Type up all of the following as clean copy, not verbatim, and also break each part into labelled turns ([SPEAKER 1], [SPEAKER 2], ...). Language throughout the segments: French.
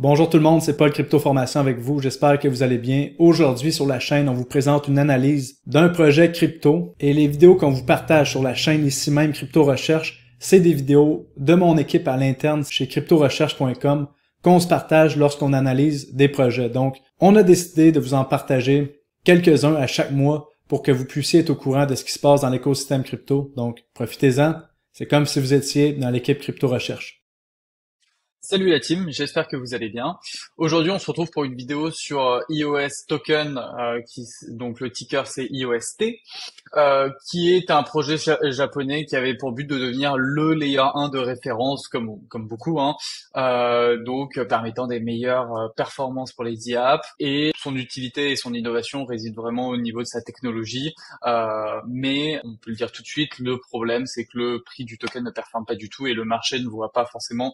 [SPEAKER 1] Bonjour tout le monde, c'est Paul Crypto Formation avec vous. J'espère que vous allez bien. Aujourd'hui sur la chaîne, on vous présente une analyse d'un projet crypto et les vidéos qu'on vous partage sur la chaîne ici même Crypto Recherche, c'est des vidéos de mon équipe à l'interne chez cryptorecherche.com qu'on se partage lorsqu'on analyse des projets. Donc, on a décidé de vous en partager quelques-uns à chaque mois pour que vous puissiez être au courant de ce qui se passe dans l'écosystème crypto. Donc, profitez-en. C'est comme si vous étiez dans l'équipe Crypto Recherche.
[SPEAKER 2] Salut la team, j'espère que vous allez bien. Aujourd'hui, on se retrouve pour une vidéo sur EOS Token, donc le ticker c'est EOST, qui est un projet japonais qui avait pour but de devenir le layer 1 de référence, comme beaucoup, hein, donc permettant des meilleures performances pour les IApps. Et son utilité et son innovation résident vraiment au niveau de sa technologie, mais on peut le dire tout de suite, le problème c'est que le prix du token ne performe pas du tout et le marché ne voit pas forcément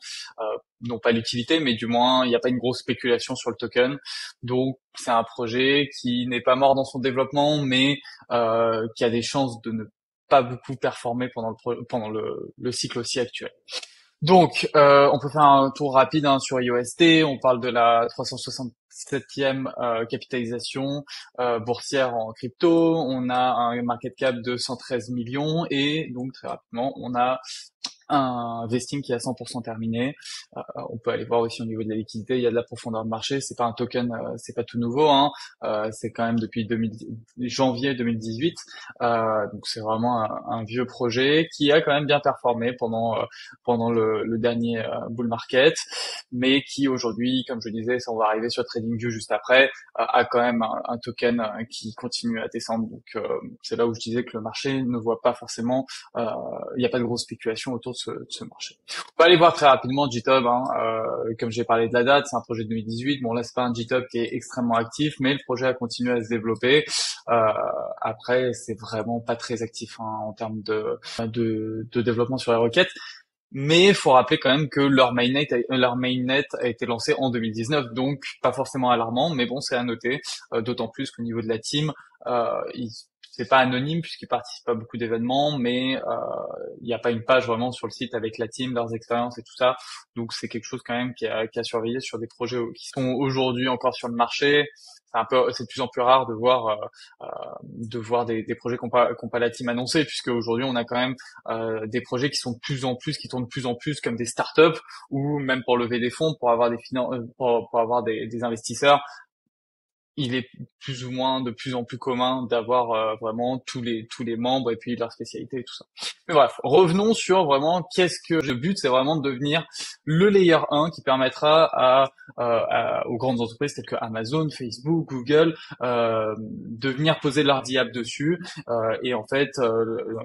[SPEAKER 2] non pas l'utilité, mais du moins il n'y a pas une grosse spéculation sur le token. Donc c'est un projet qui n'est pas mort dans son développement, mais qui a des chances de ne pas beaucoup performer pendant le cycle aussi actuel. Donc on peut faire un tour rapide sur IOST. On parle de la 367e capitalisation boursière en crypto. On a un market cap de 113 millions et donc très rapidement on a un vesting qui est à 100% terminé. On peut aller voir aussi au niveau de la liquidité, il y a de la profondeur de marché. C'est pas un token, c'est pas tout nouveau, hein. C'est quand même depuis janvier 2018. Donc c'est vraiment un vieux projet qui a quand même bien performé pendant le dernier bull market, mais qui aujourd'hui, comme je disais, ça on va arriver sur TradingView juste après, a quand même un token qui continue à descendre. Donc c'est là où je disais que le marché ne voit pas forcément, il n'y a pas de grosse spéculation autour de ce marché. On va aller voir très rapidement GitHub, hein. Comme j'ai parlé de la date, c'est un projet de 2018. Bon là c'est pas un GitHub qui est extrêmement actif, mais le projet a continué à se développer. Après c'est vraiment pas très actif, hein, en termes de développement sur les requêtes. Mais il faut rappeler quand même que leur mainnet a été lancé en 2019, donc pas forcément alarmant, mais bon c'est à noter, d'autant plus qu'au niveau de la team, c'est pas anonyme puisqu'ils participent à beaucoup d'événements, mais il n'y a pas une page vraiment sur le site avec la team, leurs expériences et tout ça. Donc c'est quelque chose quand même qui a surveillé sur des projets qui sont aujourd'hui encore sur le marché. C'est de plus en plus rare de voir des projets qui n'ont pas la team annoncée, puisque aujourd'hui on a quand même des projets qui sont de plus en plus, qui tournent de plus en plus comme des startups, ou même pour lever des fonds, pour avoir pour avoir des investisseurs. Il est plus ou moins de plus en plus commun d'avoir vraiment tous les membres et puis leur spécialité et tout ça. Mais bref, revenons sur vraiment le but, c'est vraiment de devenir le layer 1 qui permettra aux grandes entreprises telles que Amazon, Facebook, Google de venir poser leur DApp dessus, et en fait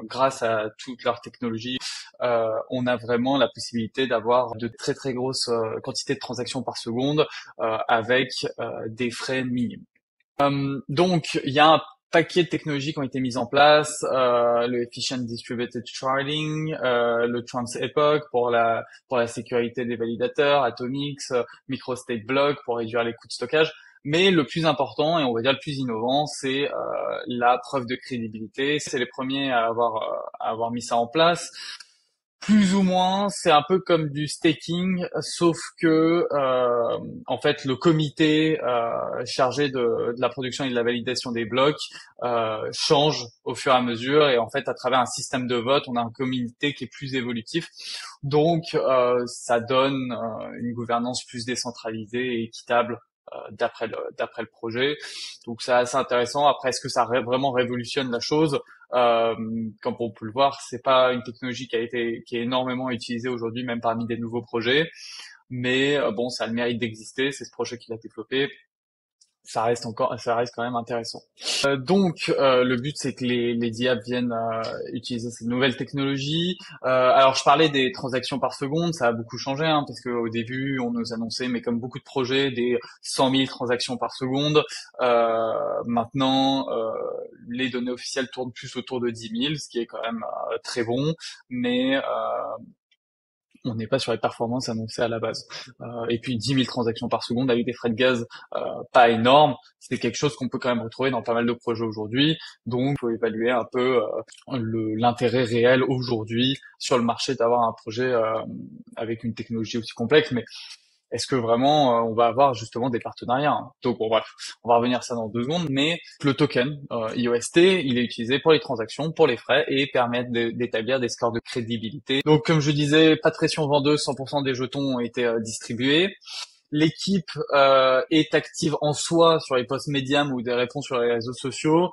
[SPEAKER 2] grâce à toute leur technologie, on a vraiment la possibilité d'avoir de très très grosses quantités de transactions par seconde avec des frais minimes. Donc, il y a un paquet de technologies qui ont été mises en place, le Efficient Distributed Sharding, le Trans Epoch pour la sécurité des validateurs, Atomics, Microstate Block pour réduire les coûts de stockage. Mais le plus important, et on va dire le plus innovant, c'est la preuve de crédibilité. C'est les premiers à avoir mis ça en place. Plus ou moins, c'est un peu comme du staking, sauf que en fait le comité chargé de la production et de la validation des blocs change au fur et à mesure, et en fait à travers un système de vote, on a un comité qui est plus évolutif. Donc ça donne une gouvernance plus décentralisée et équitable d'après le projet. Donc c'est assez intéressant. Après, est-ce que ça vraiment révolutionne la chose? Comme on peut le voir, c'est pas une technologie qui est énormément utilisée aujourd'hui, même parmi des nouveaux projets. Mais bon, ça a le mérite d'exister. C'est ce projet qui l'a développé. Ça reste quand même intéressant. Donc le but c'est que les DApps viennent utiliser ces nouvelles technologies. Alors je parlais des transactions par seconde, ça a beaucoup changé, hein, parce qu'au début on nous annonçait, mais comme beaucoup de projets, des 100 000 transactions par seconde. Maintenant les données officielles tournent plus autour de 10 000, ce qui est quand même très bon, mais on n'est pas sur les performances annoncées à la base. Et puis 10 000 transactions par seconde avec des frais de gaz pas énormes, c'est quelque chose qu'on peut quand même retrouver dans pas mal de projets aujourd'hui. Donc il faut évaluer un peu l'intérêt réel aujourd'hui sur le marché d'avoir un projet avec une technologie aussi complexe. Mais est-ce que vraiment on va avoir justement des partenariats, hein. Donc bon, bref, on va revenir à ça dans 2 secondes, mais le token IOST, il est utilisé pour les transactions, pour les frais et permettre d'établir des scores de crédibilité. Donc comme je disais, pas de pression vendeuse, 100% des jetons ont été distribués. L'équipe est active en soi sur les posts Medium ou des réponses sur les réseaux sociaux,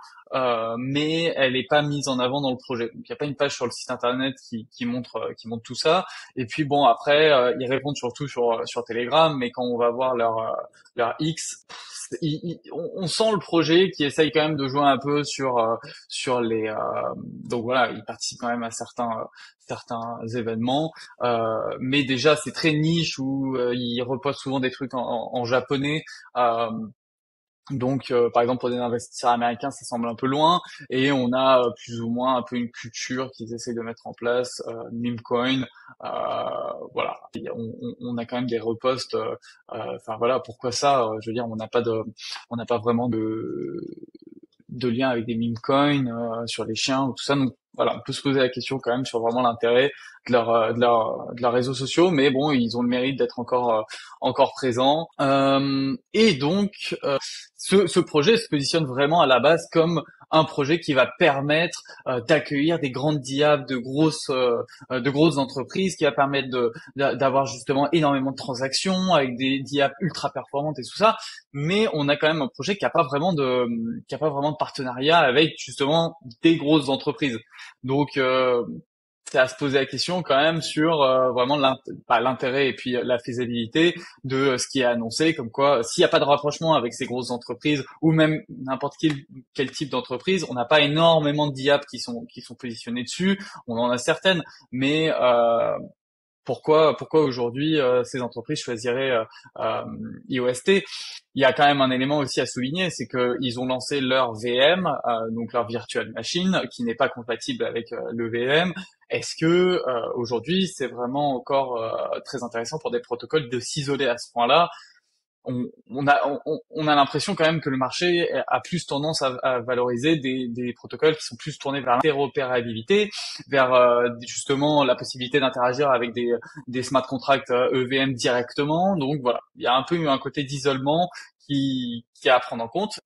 [SPEAKER 2] mais elle n'est pas mise en avant dans le projet. Donc il n'y a pas une page sur le site internet qui montre tout ça. Et puis bon, après ils répondent surtout sur Telegram, mais quand on va voir leur X, on sent le projet qui essaye quand même de jouer un peu sur les donc voilà, ils participent quand même à certains événements, mais déjà c'est très niche où ils repostent souvent des trucs en japonais. Donc, par exemple, pour des investisseurs américains, ça semble un peu loin, et on a plus ou moins un peu une culture qu'ils essaient de mettre en place, Memecoin, voilà. On a quand même des reposts, enfin voilà, pourquoi ça? Je veux dire, on n'a pas vraiment de lien avec des meme coins sur les chiens ou tout ça. Donc voilà, on peut se poser la question quand même sur vraiment l'intérêt de leurs réseaux sociaux, mais bon, ils ont le mérite d'être encore présents. Et donc ce projet se positionne vraiment à la base comme un projet qui va permettre d'accueillir des grandes diables de grosses entreprises, qui va permettre d'avoir justement énormément de transactions avec des diables ultra performantes et tout ça. Mais on a quand même un projet qui a pas vraiment de partenariat avec justement des grosses entreprises. Donc c'est à se poser la question quand même sur vraiment l'intérêt et puis la faisabilité de ce qui est annoncé, comme quoi s'il n'y a pas de rapprochement avec ces grosses entreprises ou même n'importe quel type d'entreprise, on n'a pas énormément de DApp qui sont positionnés dessus. On en a certaines, mais pourquoi aujourd'hui ces entreprises choisiraient IOST? Il y a quand même un élément aussi à souligner, c'est qu'ils ont lancé leur VM, donc leur virtual machine, qui n'est pas compatible avec le VM. Est-ce que aujourd'hui c'est vraiment encore très intéressant pour des protocoles de s'isoler à ce point-là? On a l'impression quand même que le marché a plus tendance à valoriser des protocoles qui sont plus tournés vers l'interopérabilité, vers justement la possibilité d'interagir avec des smart contracts EVM directement. Donc voilà, il y a un peu un côté d'isolement qui est à prendre en compte.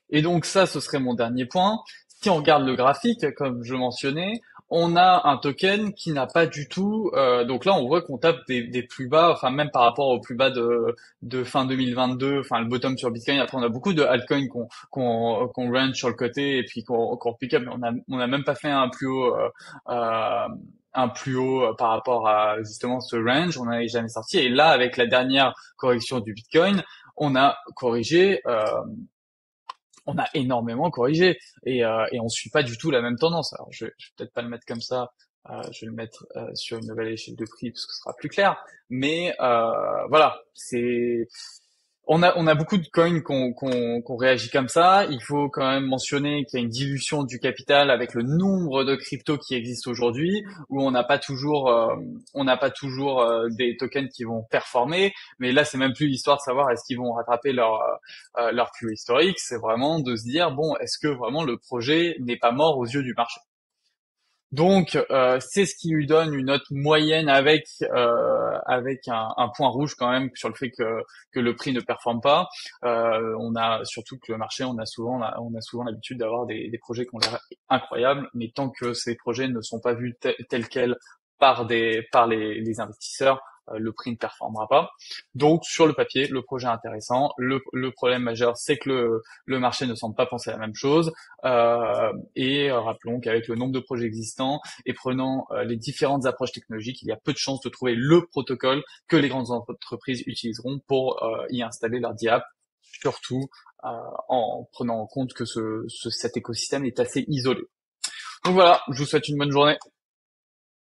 [SPEAKER 2] Et donc ça, ce serait mon dernier point. Si on regarde le graphique, comme je mentionnais, on a un token qui n'a pas du tout. Donc là, on voit qu'on tape des plus bas, enfin même par rapport au plus bas de fin 2022, enfin le bottom sur Bitcoin. Après, on a beaucoup de altcoins qu'on range sur le côté et puis qu'on pick up, mais on a même pas fait un plus haut par rapport à justement ce range. On n'en est jamais sorti. Et là, avec la dernière correction du Bitcoin, on a corrigé. On a énormément corrigé et on suit pas du tout la même tendance. Alors je vais peut-être pas le mettre comme ça, je vais le mettre sur une nouvelle échelle de prix parce que ce sera plus clair. Mais voilà, c'est on a beaucoup de coins qu'on réagit comme ça. Il faut quand même mentionner qu'il y a une dilution du capital avec le nombre de cryptos qui existent aujourd'hui, où on n'a pas toujours des tokens qui vont performer. Mais là, c'est même plus l'histoire de savoir est-ce qu'ils vont rattraper leur plus haut historique. C'est vraiment de se dire bon, est-ce que vraiment le projet n'est pas mort aux yeux du marché? Donc, c'est ce qui lui donne une note moyenne avec un point rouge quand même sur le fait que le prix ne performe pas. On a surtout que le marché, on a souvent l'habitude d'avoir des projets qui ont l'air incroyables, mais tant que ces projets ne sont pas vus tels quels par les investisseurs, le prix ne performera pas. Donc, sur le papier, le projet est intéressant. Le problème majeur, c'est que le marché ne semble pas penser la même chose. Et rappelons qu'avec le nombre de projets existants et prenant les différentes approches technologiques, il y a peu de chances de trouver le protocole que les grandes entreprises utiliseront pour y installer leur DApp, surtout en prenant en compte que cet écosystème est assez isolé. Donc voilà, je vous souhaite une bonne journée.